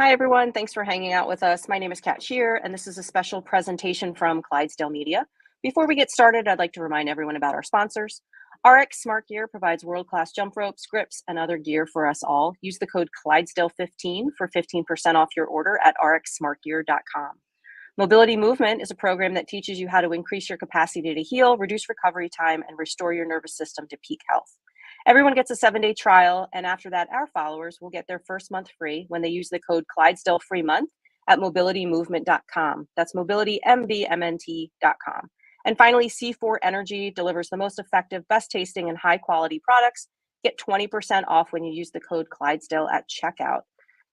Hi, everyone. Thanks for hanging out with us. My name is Kat Shear, and this is a special presentation from Clydesdale Media. Before we get started, I'd like to remind everyone about our sponsors. RX Smart Gear provides world-class jump ropes, grips, and other gear for us all. Use the code Clydesdale15 for 15% off your order at rxsmartgear.com. Mobility Movement is a program that teaches you how to increase your capacity to heal, reduce recovery time, and restore your nervous system to peak health. Everyone gets a 7-day trial, and after that, our followers will get their first month free when they use the code Clydesdale Free Month at mobilitymovement.com. That's mobilitymvmnt.com. And finally, C4 Energy delivers the most effective, best tasting, and high quality products. Get 20% off when you use the code Clydesdale at checkout.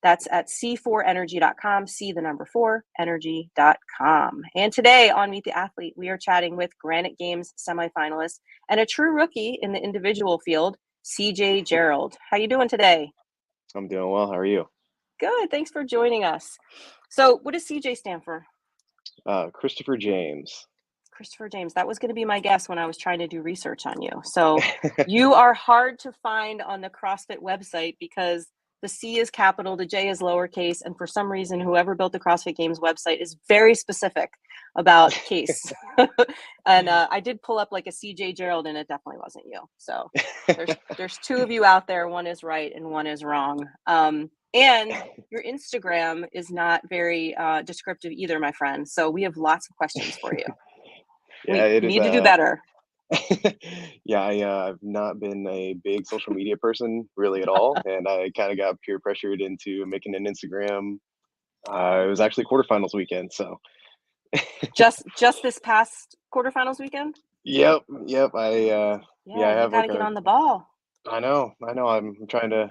That's at c4energy.com, C the number 4, energy.com. And today on Meet the Athlete, we are chatting with Granite Games semifinalist and a true rookie in the individual field, CJ Gerald. How you doing today? I'm doing well. How are you? Good. Thanks for joining us. So what does CJ stand for? Christopher James. Christopher James. That was going to be my guess when I was trying to do research on you. So you are hard to find on the CrossFit website because the C is capital, the J is lowercase, and for some reason, whoever built the CrossFit Games website is very specific about case. And I did pull up like a CJ Gerald, and it definitely wasn't you. So there's two of you out there. One is right and one is wrong. And your Instagram is not very descriptive either, my friend. So we have lots of questions for you. Yeah, it We is. need to do better. Yeah, I've not been a big social media person really at all, and I kind of got peer pressured into making an Instagram. It was actually quarterfinals weekend, so just this past quarterfinals weekend. yep. I Yeah, I you have got to like get a. on the ball. I know. I'm trying to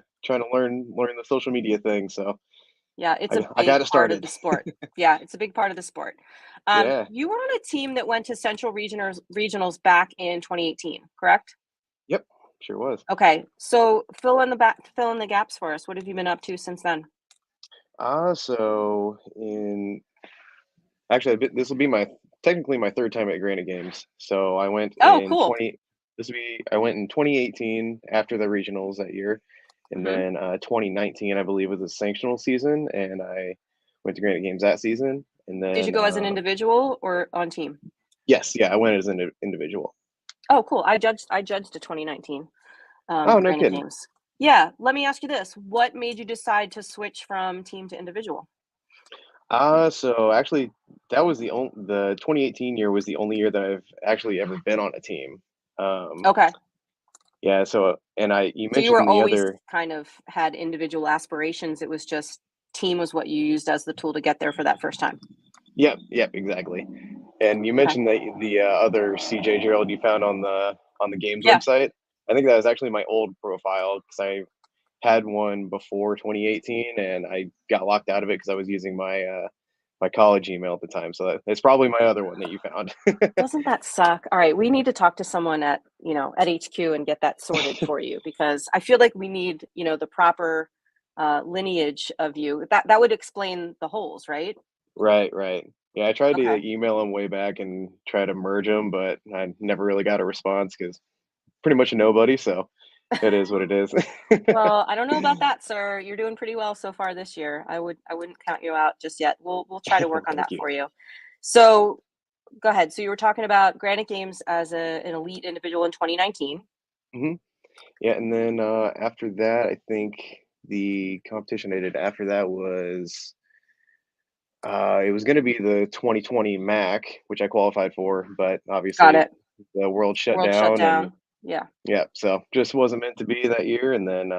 learn the social media thing. So Yeah, it's a I got big it part of started. the sport. Yeah, it's a big part of the sport. Yeah. You were on a team that went to Central Regionals back in 2018, correct? Yep. Sure was. Okay, so fill in the gaps for us. What have you been up to since then? So in Actually, this will be technically my third time at Granite Games. So I went Oh, in cool. 20. I went in 2018 after the regionals that year, and Hmm. then 2019 I believe was a sanctional season, and I went to Granite Games that season. And Did you then go as an individual or on team? yes, yeah, I went as an individual. Oh, cool. I judged the 2019 Oh, no Granite kidding. Games. Yeah, let me ask you this. What made you decide to switch from team to individual? So actually, the 2018 year was the only year that I've actually ever been on a team. Um, Okay. yeah. So and you So you were mentioned the always other. kind of had individual aspirations. It was just team was what you used as the tool to get there for that first time. Yep, exactly. And you Okay. mentioned that the other CJ Gerald you found on the games Yeah. website. I think that was actually my old profile because I had one before 2018, and I got locked out of it because I was using my college email at the time. So that's probably my other one that you found. Doesn't that suck? All right, we need to talk to someone at HQ and get that sorted for you because I feel like we need, the proper lineage of you. That would explain the holes, right? Right. Yeah, I tried to Okay. email them way back and try to merge them, but I never really got a response because pretty much a nobody. So it is what it is. Well, I don't know about that, sir. You're doing pretty well so far this year. I wouldn't count you out just yet. We'll try to work on Thank that you. for you. So go ahead. So you were talking about Granite Games as an elite individual in 2019. Hmm. Yeah, and then after that, I think the competition I did after that was it was going to be the 2020 MAC, which I qualified for, but Got obviously it. the world shut World shut down, and down. Yeah. yeah, so just wasn't meant to be that year. And then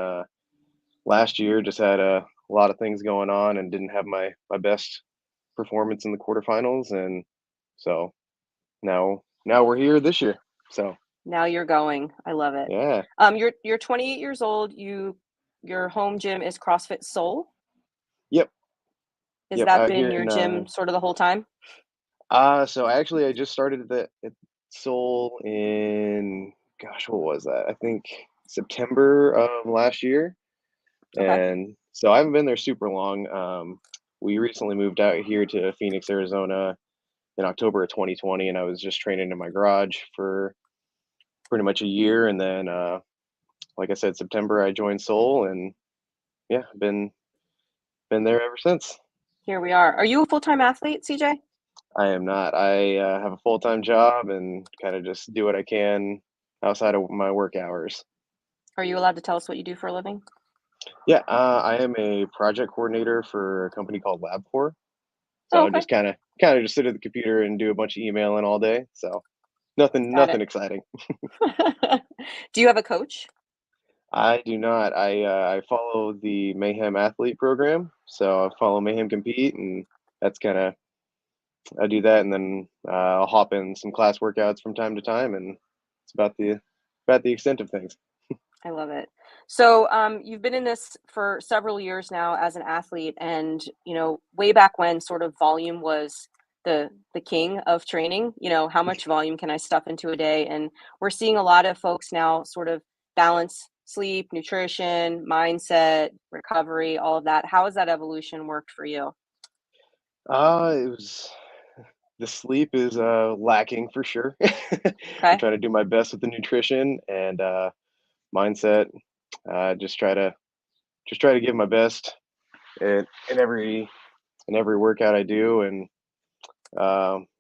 last year just had a lot of things going on and didn't have my best performance in the quarterfinals, and so now we're here this year. So Now you're going. I love it. yeah, You're 28 years old. Your home gym is CrossFit Soul. yep, Has yep, that out been here your in gym sort of the whole time? so I just started at Seoul in, gosh, what was that? I think September of last year. Okay. And so I haven't been there super long. We recently moved out here to Phoenix, Arizona in October of 2020, and I was just training in my garage for pretty much a year. And then, like I said, September I joined Seoul, and yeah, been been there ever since. Here we are. Are you a full-time athlete, CJ? I am not. I have a full time job and kind of just do what I can outside of my work hours. Are you allowed to tell us what you do for a living? Yeah, I am a project coordinator for a company called LabCorp. Oh, So okay. just kind of just sit at the computer and do a bunch of emailing all day. So nothing Got it. nothing exciting. Do you have a coach? I do not. I follow the Mayhem Athlete program. So I follow Mayhem Compete, and that's kind of I do that, and then I'll hop in some class workouts from time to time, and it's about the extent of things. I love it. So, you've been in this for several years now as an athlete, and way back when, sort of volume was the king of training. How much volume can I stuff into a day? And we're seeing a lot of folks now sort of balance sleep, nutrition, mindset, recovery, all of that. How has that evolution worked for you? It was the sleep is lacking for sure. I'm Okay. trying to do my best with the nutrition and mindset. Just try to give my best in every workout I do, and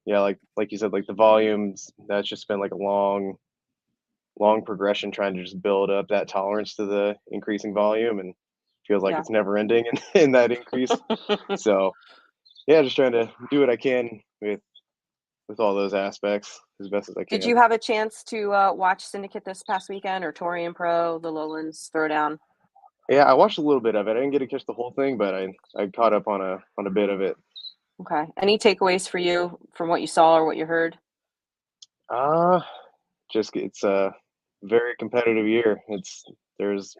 yeah, like you said, like the volumes. That's just been like a long progression trying to just build up that tolerance to the increasing volume, and feels like Yeah. it's never ending in that increase. So yeah, just trying to do what I can with all those aspects as best as I Did can. you have a chance to watch Syndicate this past weekend, or Torian Pro, the Lowlands Throwdown? Yeah, I watched a little bit of it. I didn't get to catch the whole thing, but I caught up on a bit of it. Okay. Any takeaways for you from what you saw or what you heard? Uh just it's a very competitive year. There's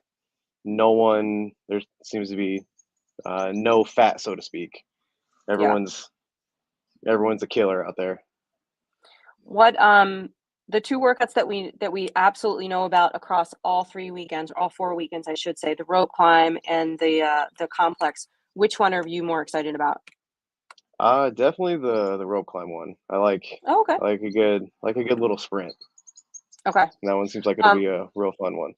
no one there seems to be no fat, so to speak. Yeah. Everyone's everyone's a killer out there. What the two workouts that we absolutely know about across all 3 weekends, or all 4 weekends, I should say, the rope climb and the complex. Which one are you more excited about? Definitely the rope climb one. Oh, okay. I like a good little sprint. Okay. That one seems like it'll Um, be a real fun one.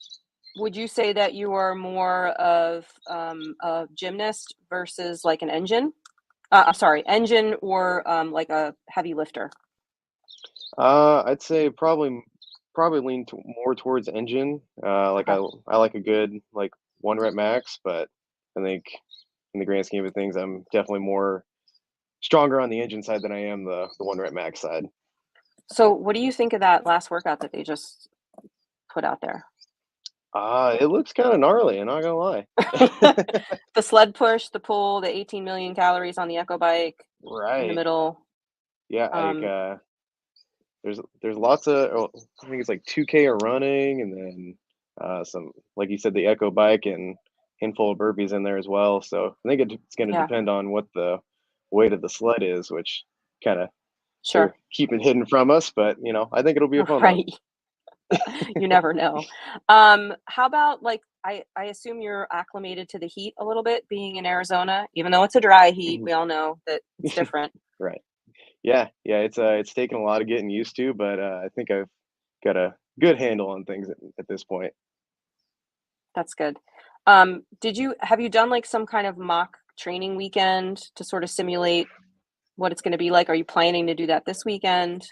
would you say that you are more of a gymnast versus like an engine? I'm sorry, engine or like a heavy lifter? I'd say probably lean more towards engine. Like Okay. I like a good like one rep max, but I think in the grand scheme of things, I'm definitely more stronger on the engine side than I am the one rep max side. So, what do you think of that last workout that they just put out there? It looks kind of gnarly. I'm not gonna lie. The sled push, the pull, the 18 million calories on the Echo bike in the Right. middle. Yeah. Um, There's lots of I think it's like 2K of running, and then some like you said the Echo bike and handful of burpees in there as well. So I think it's going to yeah, depend on what the weight of the sled is, which kind of sure. they're keeping hidden from us. But I think it'll be a fun one. Right. You never know. How about like I assume you're acclimated to the heat a little bit being in Arizona, even though it's a dry heat, Mhm. we all know that it's different. Right. Yeah. Yeah. It's taken a lot of getting used to, but I think I've got a good handle on things at this point. That's good. Have you done like some kind of mock training weekend to sort of simulate what it's going to be like? Are you planning to do that this weekend?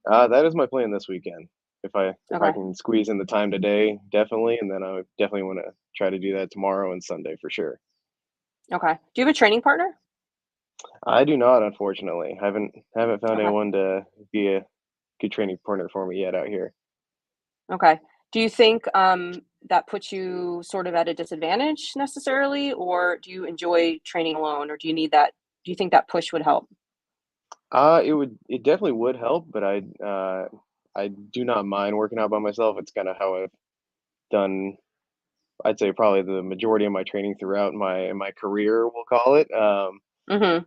That is my plan this weekend. If I Okay. can squeeze in the time today, definitely, and then I would definitely want to try to do that tomorrow and Sunday for sure. Okay. Do you have a training partner? I do not, unfortunately. Haven't found Okay. anyone to be a good training partner for me yet out here. Okay. Do you think that puts you sort of at a disadvantage necessarily, or do you enjoy training alone, or do you need that? Do you think that push would help? It definitely would help, but I do not mind working out by myself. It's kind of how I've done. I'd say probably the majority of my training throughout my career, we'll call it. Hmm.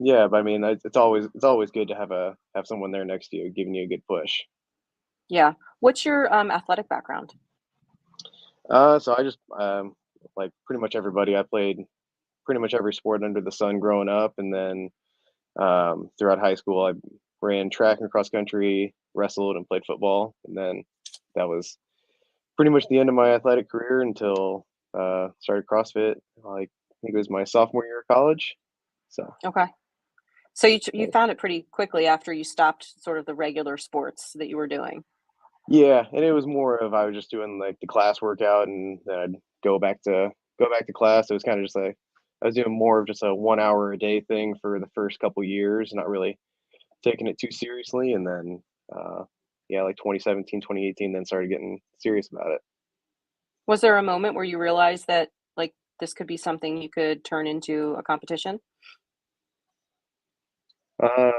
Yeah, but I mean, it's always good to have someone there next to you, giving you a good push. Yeah. What's your athletic background? So I just like pretty much everybody. I played pretty much every sport under the sun growing up, and then throughout high school, I ran track and cross country, wrestled, and played football. And then that was pretty much the end of my athletic career until started CrossFit like think it was my sophomore year of college. So Okay. So you yeah. found it pretty quickly after you stopped sort of the regular sports that you were doing. Yeah, and it was more of I was just doing like the class workout, and then I'd go back to class. It was kind of just like I was doing more of just a 1 hour a day thing for the first couple years, not really taking it too seriously. And then, uh, yeah, like 2017, 2018, then started getting serious about it. Was there a moment where you realized that, like, this could be something you could turn into a competition? Uh,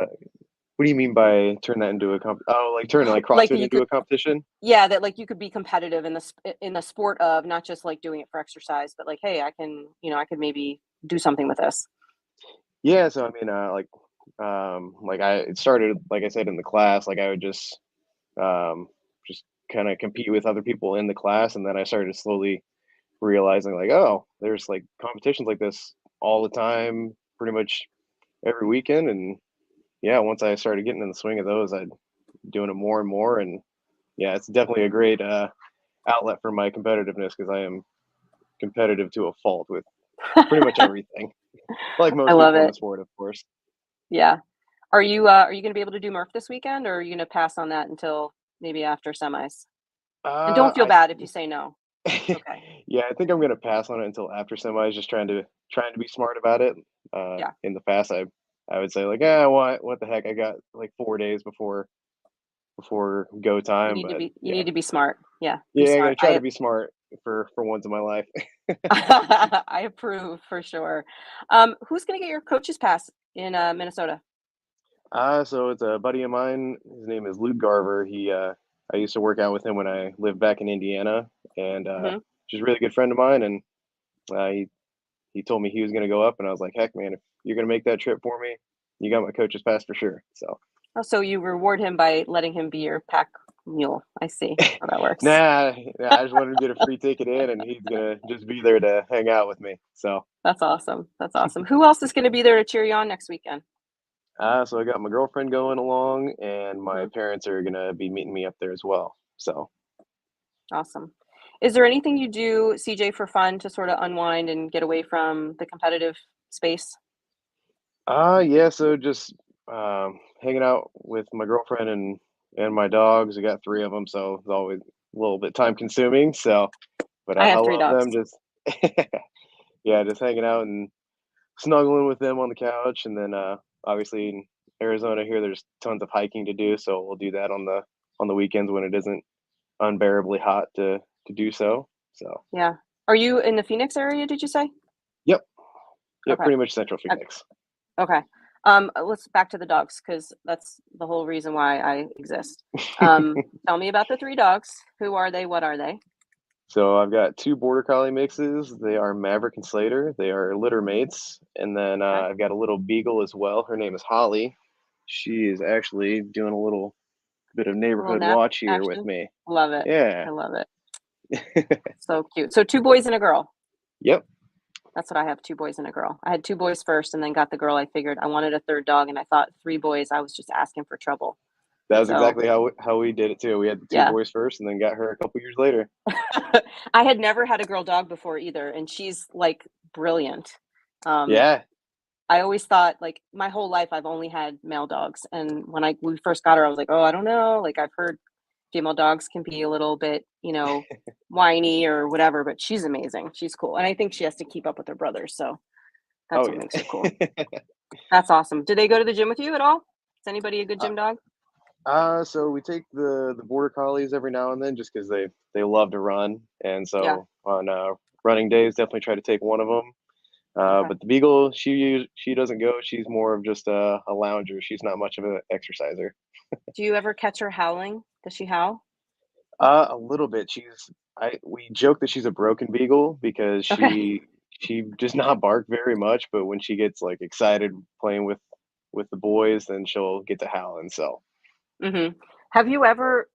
what do you mean by turn that into a Oh, like turn like Like, CrossFit you into could a competition? yeah, that, like, you could be competitive in in the sport of not just, like, doing it for exercise, but, like, "Hey, I can I could maybe do something with this." Yeah, so I mean, like I it started, like I said, in the class. Like I would um, just kind of compete with other people in the class, and then I started slowly realizing, like, oh, there's like competitions like this all the time, pretty much every weekend. And yeah, once I started getting in the swing of those, I'd doing it more and more. And yeah, it's definitely a great outlet for my competitiveness because I am competitive to a fault with pretty much everything, like I most love people in the it. sport, of course. Yeah. Are you gonna be able to do Murph this weekend, or are you gonna pass on that until maybe after semis? And don't feel I bad if you say no. It's okay. yeah, I think I'm gonna pass on it until after semis, just trying to be smart about it. Yeah. In the past, I would say like, ah, what the heck? I got like 4 days before go time, but You yeah, need to be smart. Yeah, be yeah, I gotta smart. try to be smart for once in my life. I approve for sure. Who's gonna get your coach's pass in, Minnesota? So it's a buddy of mine. His name is Luke Garver. I used to work out with him when I lived back in Indiana, and Mhm. just a really good friend of mine. And uh, he he told me he was gonna go up, and I was like, heck, man, if you're gonna make that trip for me, you got my coach's pass for sure. So Oh, so you reward him by letting him be your pack mule. I see how that works. nah, I just wanted to get a free ticket in, and he's gonna just be there to hang out with me. So That's awesome. That's awesome. Who else is gonna be there to cheer you on next weekend? so I got my girlfriend going along, and my Mhm. parents are gonna be meeting me up there as well. So Awesome. Is there anything you do, CJ, for fun to sort of unwind and get away from the competitive space? yeah, so just hanging out with my girlfriend and my dogs. I got three of them, so it's always a little bit time consuming. So, but I I have 3 love dogs. them. Just yeah, just hanging out and snuggling with them on the couch. And then obviously in Arizona here, there's tons of hiking to do, so we'll do that on the weekends when it isn't unbearably hot to do so. So Yeah. Are you in the Phoenix area, did you say? yep, yep, Okay. pretty much Central Uh, Phoenix. okay. Let's back to the dogs because that's the whole reason why I exist. Tell me about the 3 dogs. Who are they? What are they? So I've got two border collie mixes. They are Maverick and Slater. They are litter mates. And then Okay. I've got a little beagle as well. Her name is Holly. She is actually doing a little bit of A little neighborhood nap watch here with action. me. Love it. Yeah. I love it. So cute. So 2 boys and a girl. Yep. That's what I have, 2 boys and a girl. I had 2 boys first and then got the girl. I figured I wanted a 3rd dog, and I thought 3 boys, I was just asking for trouble. That was So, exactly how we did it too. We had the two yeah. boys first and then got her a couple years later. I had never had a girl dog before either, and she's, like, brilliant. Um, Yeah. I always thought, like, my whole life I've only had male dogs, and when we first got her, I was like, "Oh, I don't know." Like, I've heard female dogs can be a little bit, whiny or whatever, but she's amazing. She's cool, and I think she has to keep up with her brothers, so that's Oh what makes her yeah. cool. That's awesome. Do they go to the gym with you at all? Is anybody a good uh, gym dog? so we take the border collies every now and then just because they love to run, and Yeah. so on running days, definitely try to take one of them. Okay. But the beagle, she doesn't go. She's more of just a lounger. She's not much of an exerciser. Do you ever catch her howling? Does she howl? A little bit. We joke that she's a broken beagle because Okay. she does not bark very much, but when she gets like excited playing with the boys, then she'll get to howling. So Mhm. Have you ever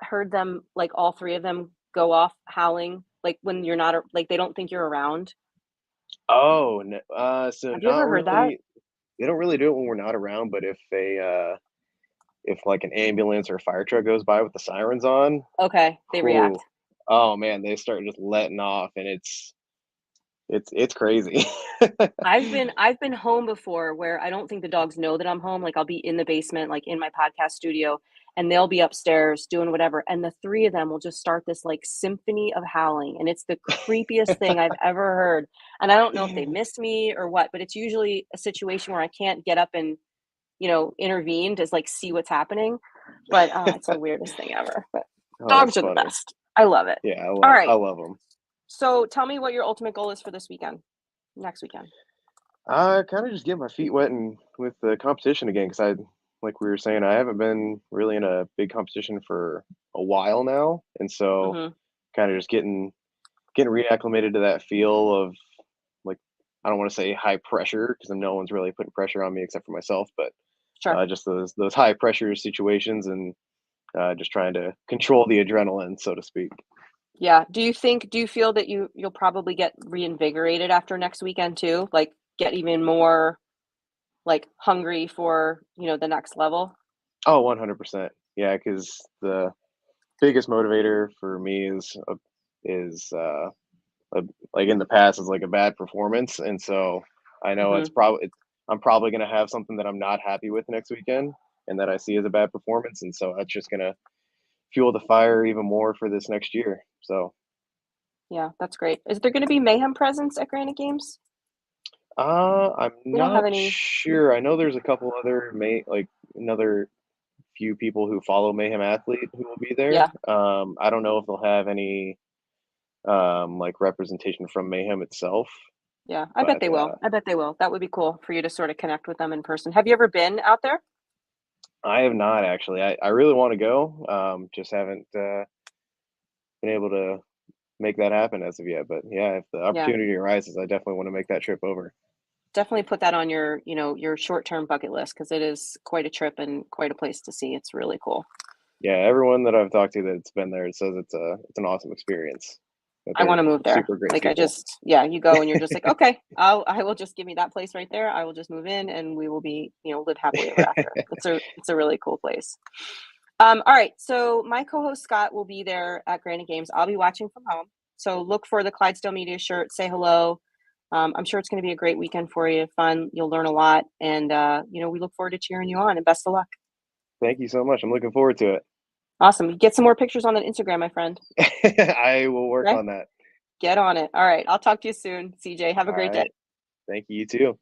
heard them, like, all 3 of them go off howling, like, when you're not a like, they don't think you're around? oh, so Have you not ever heard that? really. They don't really do it when we're not around, but if like an ambulance or a fire truck goes by with the sirens on, Okay, they whew, react. oh man, they start just letting off, and It's crazy. I've been home before where I don't think the dogs know that I'm home. Like I'll be in the basement, like in my podcast studio, and they'll be upstairs doing whatever. And the three of them will just start this like symphony of howling. And it's the creepiest thing I've ever heard. And I don't know if they miss me or what, but it's usually a situation where I can't get up and, intervene to like see what's happening. But it's the weirdest thing ever. But Oh, that's dogs are the funny. best. I love it. Yeah, All I right. love them. So tell me what your ultimate goal is for this weekend, next weekend. I kind of just get my feet wet and with the competition again because like we were saying, I haven't been really in a big competition for a while now, and so Hmm. kind of just getting reacclimated to that feel of like I don't want to say high pressure because no one's really putting pressure on me except for myself, but Sure. just those high pressure situations and just trying to control the adrenaline, so to speak. Yeah. Do you feel that you'll probably get reinvigorated after next weekend too? Like get even more like hungry for, the next level? Oh, 100%. Yeah, because the biggest motivator for me is a, like in the past is like a bad performance, and so I know Hmm. I'm probably going to have something that I'm not happy with next weekend, and that I see as a bad performance, and so that's just going to fuel the fire even more for this next year. So Yeah, that's great. Is there going to be mayhem presence at Granite Games? I'm We don't have not any. sure. I know there's a couple other like another few people who follow Mayhem Athlete who will be there. Yeah. I don't know if they'll have any like representation from Mayhem itself, Yeah. I bet but they will. I bet they will. That would be cool for you to sort of connect with them in person. Have you ever been out there? I have not actually. I really want to go. Just haven't been able to make that happen as of yet. But yeah, if the Yeah. opportunity arises, I definitely want to make that trip over. Definitely put that on your, your short-term bucket list because it is quite a trip and quite a place to see. It's really cool. Yeah, everyone that I've talked to that's been there says it's an awesome experience. That I want they're to move there. super great Like people. yeah, you go and you're just like, okay, I will just give me that place right there. I will just move in and we will be, live happily ever after. It's a really cool place. All right. So my co-host Scott will be there at Granite Games. I'll be watching from home. So look for the Clydesdale Media shirt. Say hello. I'm sure it's going to be a great weekend for you. Fun. You'll learn a lot, and we look forward to cheering you on. And best of luck. Thank you so much. I'm looking forward to Awesome. Get some more pictures on that Instagram, my friend. it. I will work Okay. on that. Get on it. All right. I'll talk to you soon, CJ. Have a All great day. right. Thank you, you too.